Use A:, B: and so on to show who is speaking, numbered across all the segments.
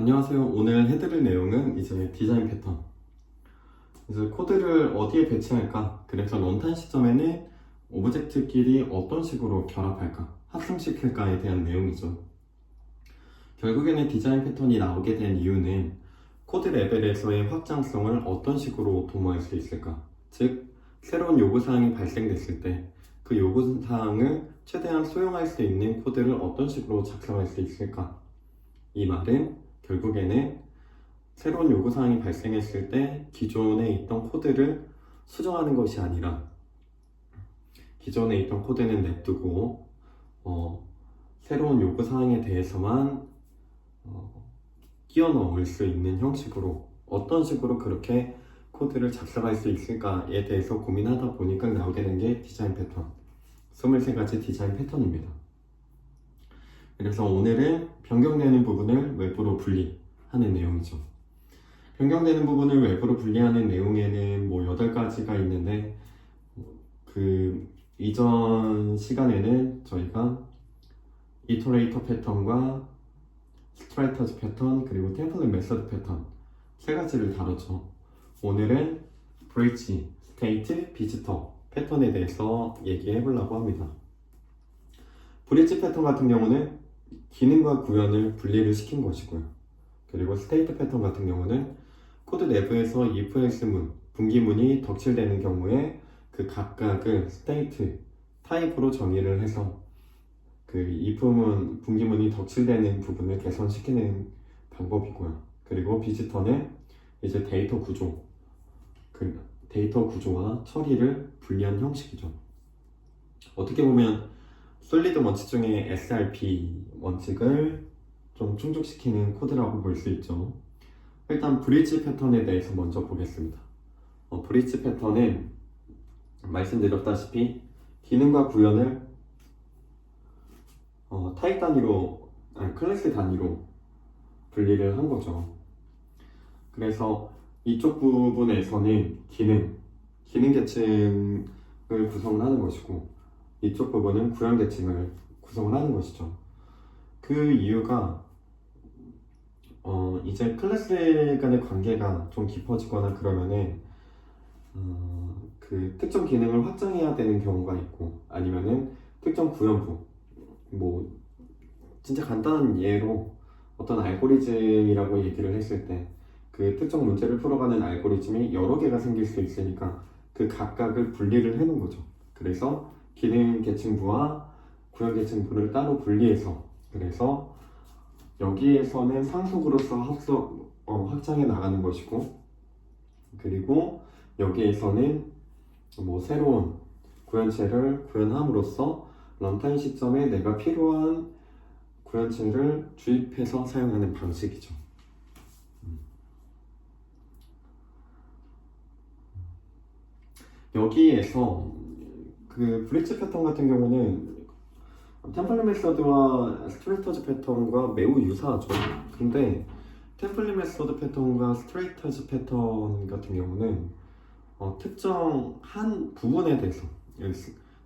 A: 안녕하세요. 오늘 해드릴 내용은 이제 디자인 패턴. 이제 코드를 어디에 배치할까? 그래서 런타임 시점에는 오브젝트끼리 어떤 식으로 결합할까? 합성시킬까에 대한 내용이죠. 결국에는 디자인 패턴이 나오게 된 이유는 코드 레벨에서의 확장성을 어떤 식으로 도모할 수 있을까? 즉, 새로운 요구사항이 발생됐을 때 그 요구사항을 최대한 수용할 수 있는 코드를 어떤 식으로 작성할 수 있을까? 이 말은 결국에는 새로운 요구사항이 발생했을 때 기존에 있던 코드를 수정하는 것이 아니라 기존에 있던 코드는 냅두고 새로운 요구사항에 대해서만 끼워 넣을 수 있는 형식으로 어떤 식으로 그렇게 코드를 작성할 수 있을까에 대해서 고민하다 보니까 나오게 된 게 디자인 패턴 23가지 디자인 패턴입니다. 그래서 오늘은 변경되는 부분을 외부로 분리하는 내용이죠. 변경되는 부분을 외부로 분리하는 내용에는 8가지가 있는데 그 이전 시간에는 저희가 이터레이터 패턴과 스트라이터즈 패턴 그리고 템플릿 메서드 패턴 3가지를 다뤘죠. 오늘은 브릿지, 스테이트, 비지터 패턴에 대해서 얘기해 보려고 합니다. 브릿지 패턴 같은 경우는 기능과 구현을 분리를 시킨 것이고요. 그리고 스테이트 패턴 같은 경우는 코드 내부에서 if else 문, 분기문이 덕칠되는 경우에 그 각각을 스테이트 타입으로 정의를 해서 그 if 문, 분기문이 덕칠되는 부분을 개선시키는 방법이고요. 그리고 비지터는 이제 데이터 구조, 그 데이터 구조와 처리를 분리한 형식이죠. 어떻게 보면 솔리드 원칙 중에 SRP 원칙을 좀 충족시키는 코드라고 볼 수 있죠. 일단 브릿지 패턴에 대해서 먼저 보겠습니다. 브릿지 패턴은 말씀드렸다시피 기능과 구현을 타입 단위로, 클래스 단위로 분리를 한 거죠. 그래서 이쪽 부분에서는 기능 계층을 구성을 하는 것이고 이쪽 부분은 구현 계층을 구성을 하는 것이죠. 그 이유가 이제 클래스 간의 관계가 좀 깊어지거나 그러면은 그 특정 기능을 확장해야 되는 경우가 있고 아니면은 특정 구현부 진짜 간단한 예로 어떤 알고리즘이라고 얘기를 했을 때 그 특정 문제를 풀어가는 알고리즘이 여러 개가 생길 수 있으니까 그 각각을 분리를 해놓은 거죠. 그래서 기능 계층부와 구현 계층부를 따로 분리해서 그래서 여기에서는 상속으로서 확장해 나가는 것이고 그리고 여기에서는 새로운 구현체를 구현함으로써 런타임 시점에 내가 필요한 구현체를 주입해서 사용하는 방식이죠. 여기에서 그 브릿지 패턴 같은 경우는 템플릿 메서드와 스트레이터즈 패턴과 매우 유사하죠. 근데 템플릿 메서드 패턴과 스트레이터즈 패턴 같은 경우는 특정 한 부분에 대해서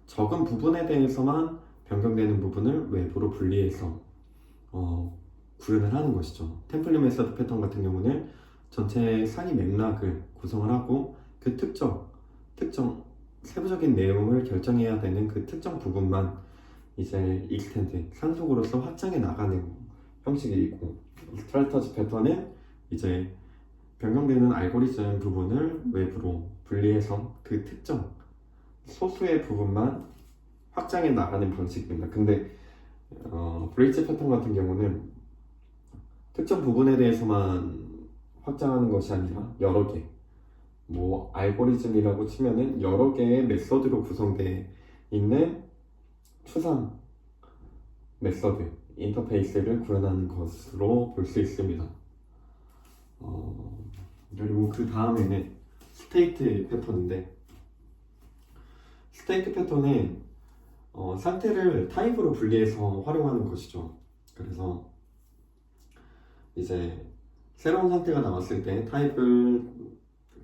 A: 적은 부분에 대해서만 변경되는 부분을 외부로 분리해서 구현을 하는 것이죠. 템플릿 메서드 패턴 같은 경우는 전체 상위 맥락을 구성을 하고 그 특정 세부적인 내용을 결정해야 되는 그 특정 부분만 이제 익스텐드, 상속으로서 확장해 나가는 형식이 있고 스트라이터즈 패턴은 이제 변경되는 알고리즘 부분을 외부로 분리해서 그 특정 소수의 부분만 확장해 나가는 방식입니다. 근데 브릿지 패턴 같은 경우는 특정 부분에 대해서만 확장하는 것이 아니라 여러 개 알고리즘이라고 치면은 여러 개의 메서드로 구성되어 있는 추상 메서드, 인터페이스를 구현하는 것으로 볼 수 있습니다. 그리고 그 다음에는 스테이트 패턴인데 스테이트 패턴은 상태를 타입으로 분리해서 활용하는 것이죠. 그래서 이제 새로운 상태가 나왔을 때 타입을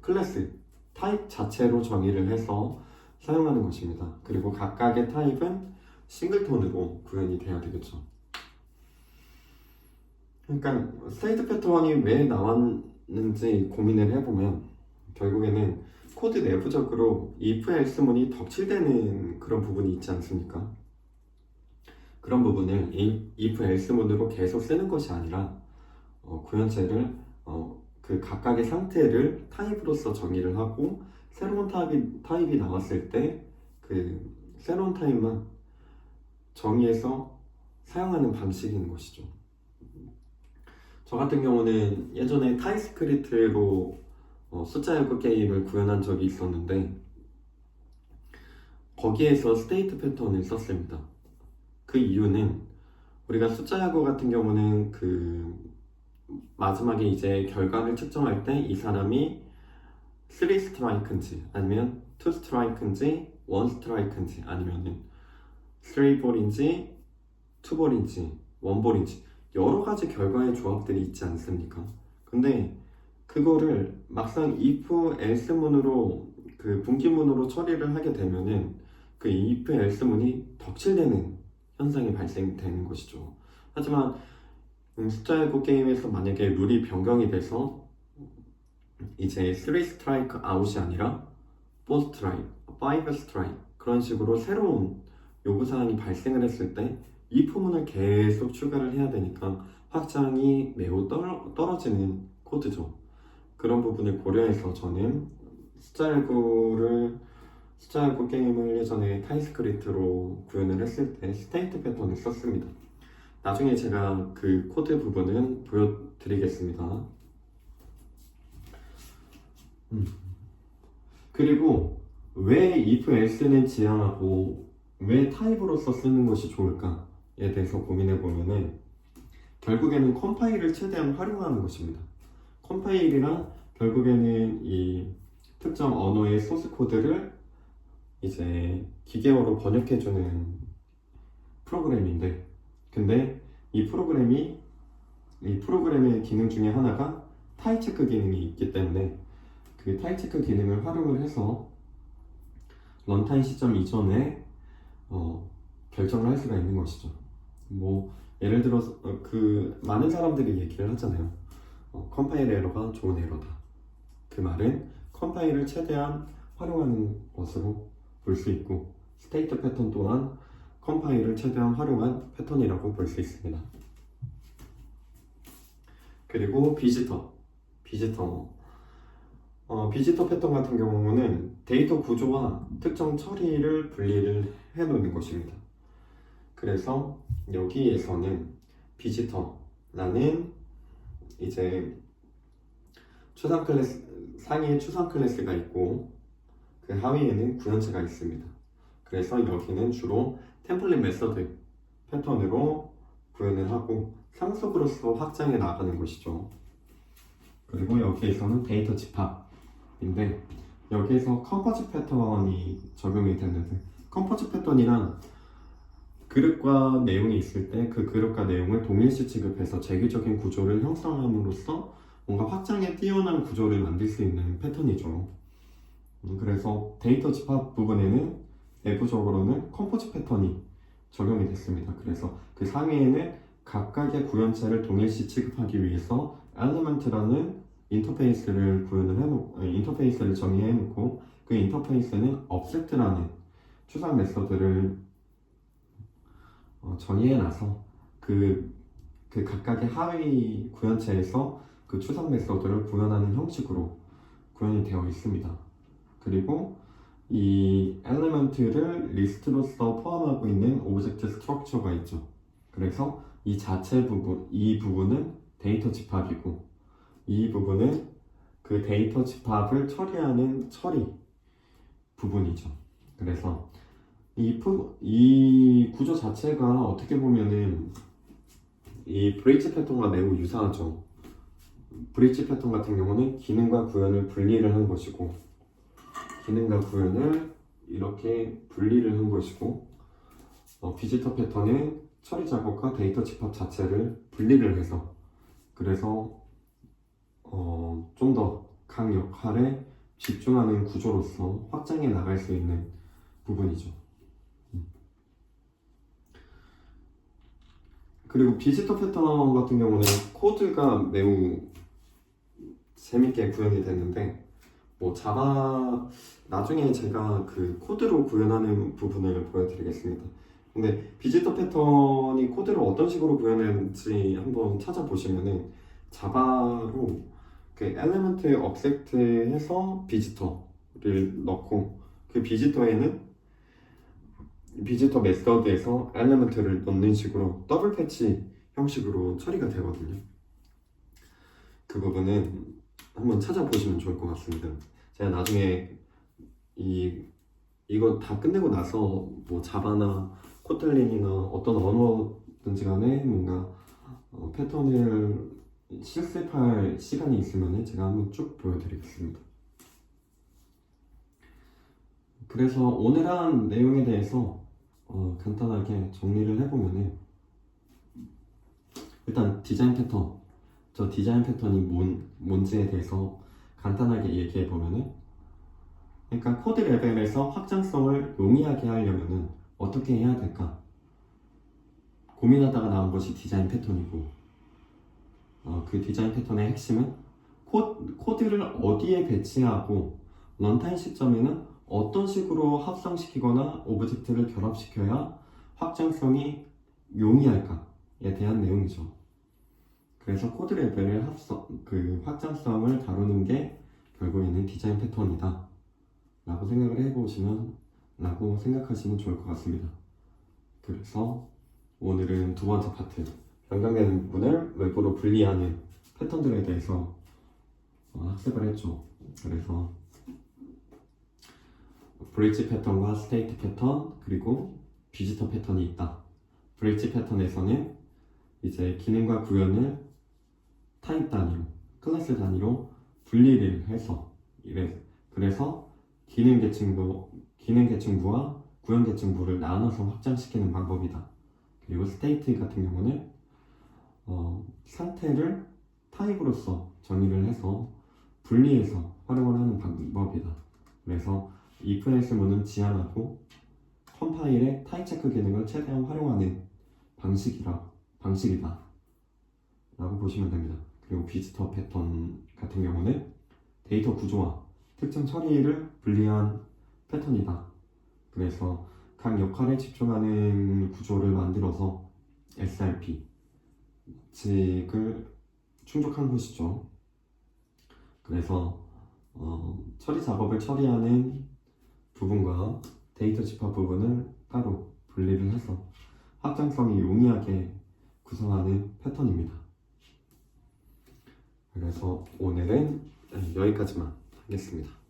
A: 클래스, 타입 자체로 정의를 해서 사용하는 것입니다. 그리고 각각의 타입은 싱글톤으로 구현이 돼야 되겠죠. 그러니까 스테이트 패턴이 왜 나왔는지 고민을 해보면 결국에는 코드 내부적으로 if else문이 덕칠되는 그런 부분이 있지 않습니까? 그런 부분을 if else문으로 계속 쓰는 것이 아니라 구현체를 그 각각의 상태를 타입으로서 정의를 하고 새로운 타입이 나왔을 때 그 새로운 타입만 정의해서 사용하는 방식인 것이죠. 저 같은 경우는 예전에 타입스크립트로 숫자 연구 게임을 구현한 적이 있었는데 거기에서 스테이트 패턴을 썼습니다. 그 이유는 우리가 숫자 야구 같은 경우는 그 마지막에 이제 결과를 측정할 때 이 사람이 3 스트라이크인지 아니면 2 스트라이크인지 1 스트라이크인지 아니면은 3볼인지 2볼인지 1볼인지 여러 가지 결과의 조합들이 있지 않습니까? 근데 그거를 막상 if else문으로 그 분기문으로 처리를 하게 되면은 그 if else문이 덕질되는 현상이 발생되는 것이죠. 하지만 숫자 야구 게임에서 만약에 룰이 변경이 돼서 이제 3 스트라이크 아웃이 아니라 4 스트라이크, 5 스트라이크 그런 식으로 새로운 요구사항이 발생을 했을 때 이 부분을 계속 추가를 해야 되니까 확장이 매우 떨어지는 코드죠. 그런 부분을 고려해서 저는 숫자 야구 게임을 예전에 타입스크립트로 구현을 했을 때 스테이트 패턴을 썼습니다. 나중에 제가 그 코드 부분은 보여드리겠습니다. 그리고 왜 if else는 지향하고 왜 타입으로서 쓰는 것이 좋을까에 대해서 고민해 보면은 결국에는 컴파일을 최대한 활용하는 것입니다. 컴파일이란 결국에는 이 특정 언어의 소스 코드를 이제 기계어로 번역해주는 프로그램인데, 근데 이 프로그램의 기능 중에 하나가 타입 체크 기능이 있기 때문에 그 타입 체크 기능을 활용을 해서 런타임 시점 이전에 결정을 할 수가 있는 것이죠. 뭐 예를 들어서 그 많은 사람들이 얘기를 하잖아요. 컴파일 에러가 좋은 에러다. 그 말은 컴파일을 최대한 활용하는 것으로 볼 수 있고 스테이트 패턴 또한 컴파일을 최대한 활용한 패턴이라고 볼 수 있습니다. 그리고 비지터 패턴 같은 경우는 데이터 구조와 특정 처리를 분리를 해 놓는 것입니다. 그래서 여기에서는 비지터라는 이제 추상 클래스, 상위에 추상 클래스가 있고 그 하위에는 구현체가 있습니다. 그래서 여기는 주로 템플릿 메서드 패턴으로 구현을 하고 상속으로서 확장해 나가는 것이죠. 그리고 여기에서는 데이터 집합인데 여기에서 컴포즈 패턴이 적용이 되는데, 컴포즈 패턴이란 그룹과 내용이 있을 때 그 그룹과 내용을 동일시 취급해서 재규적인 구조를 형성함으로써 뭔가 확장에 뛰어난 구조를 만들 수 있는 패턴이죠. 그래서 데이터 집합 부분에는 내부적으로는 컴포즈 패턴이 적용이 됐습니다. 그래서 그 상위에는 각각의 구현체를 동일시 취급하기 위해서 엘리먼트라는 인터페이스를 인터페이스를 정의해놓고 그 인터페이스는 업셋라는 추상 메서드를 정의해놔서 그 각각의 하위 구현체에서 그 추상 메서드를 구현하는 형식으로 구현이 되어 있습니다. 그리고 이 엘리먼트를 리스트로서 포함하고 있는 오브젝트 스트럭처가 있죠. 그래서 이 부분은 데이터 집합이고 이 부분은 그 데이터 집합을 처리하는 처리 부분이죠. 그래서 이 구조 자체가 어떻게 보면은 이 브릿지 패턴과 매우 유사하죠. 브릿지 패턴 같은 경우는 기능과 구현을 분리를 한 것이고, 기능과 구현을 이렇게 분리를 한 것이고, 비지터 패턴은 처리 작업과 데이터 집합 자체를 분리를 해서, 그래서 좀 더 각 역할에 집중하는 구조로서 확장해 나갈 수 있는 부분이죠. 그리고 비지터 패턴 같은 경우는 코드가 매우 재밌게 구현이 됐는데 뭐 자바 나중에 제가 그 코드로 구현하는 부분을 보여드리겠습니다. 근데 비지터 패턴이 코드를 어떤 식으로 구현했는지 한번 찾아보시면은 자바로 그 엘리먼트 억셉트해서 비지터를 넣고 그 비지터에는 비지터 메서드에서 엘리먼트를 넣는 식으로 더블 패치 형식으로 처리가 되거든요. 그 부분은 한번 찾아보시면 좋을 것 같습니다. 제가 나중에 이거 다 끝내고 나서 뭐 자바나 코틀린이나 어떤 언어든지 간에 뭔가 패턴을 실습할 시간이 있으면 제가 한번 쭉 보여드리겠습니다. 그래서 오늘 한 내용에 대해서 간단하게 정리를 해보면은 일단 디자인 패턴, 저 디자인 패턴이 뭔지에 대해서 간단하게 얘기해 보면은, 그러니까 코드 레벨에서 확장성을 용이하게 하려면은 어떻게 해야 될까 고민하다가 나온 것이 디자인 패턴이고, 그 디자인 패턴의 핵심은 코드를 어디에 배치하고 런타임 시점에는 어떤 식으로 합성시키거나 오브젝트를 결합시켜야 확장성이 용이할까에 대한 내용이죠. 그래서 코드 레벨의 확장성을 다루는 게 결국에는 디자인 패턴이다 라고 생각하시면 좋을 것 같습니다. 그래서 오늘은 두 번째 파트, 변경되는 부분을 외부로 분리하는 패턴들에 대해서 학습을 했죠. 그래서 브릿지 패턴과 스테이트 패턴, 그리고 비지터 패턴이 있다. 브릿지 패턴에서는 이제 기능과 구현을 타입 단위로, 클래스 단위로 분리를 해서 그래서 기능 계층부와 구현 계층부를 나눠서 확장시키는 방법이다. 그리고 스테이트 같은 경우는 상태를 타입으로서 정의를 해서 분리해서 활용을 하는 방법이다. 그래서 ifels문은 지향하고 컴파일의 타입 체크 기능을 최대한 활용하는 방식이다 라고 보시면 됩니다. 그리고 비지터 패턴 같은 경우는 데이터 구조와 특징 처리를 분리한 패턴이다. 그래서 각 역할에 집중하는 구조를 만들어서 SRP 을 충족한 것이죠. 그래서 처리 작업을 처리하는 부분과 데이터 집합 부분을 따로 분리를 해서 확장성이 용이하게 구성하는 패턴입니다. 그래서 오늘은 여기까지만 하겠습니다.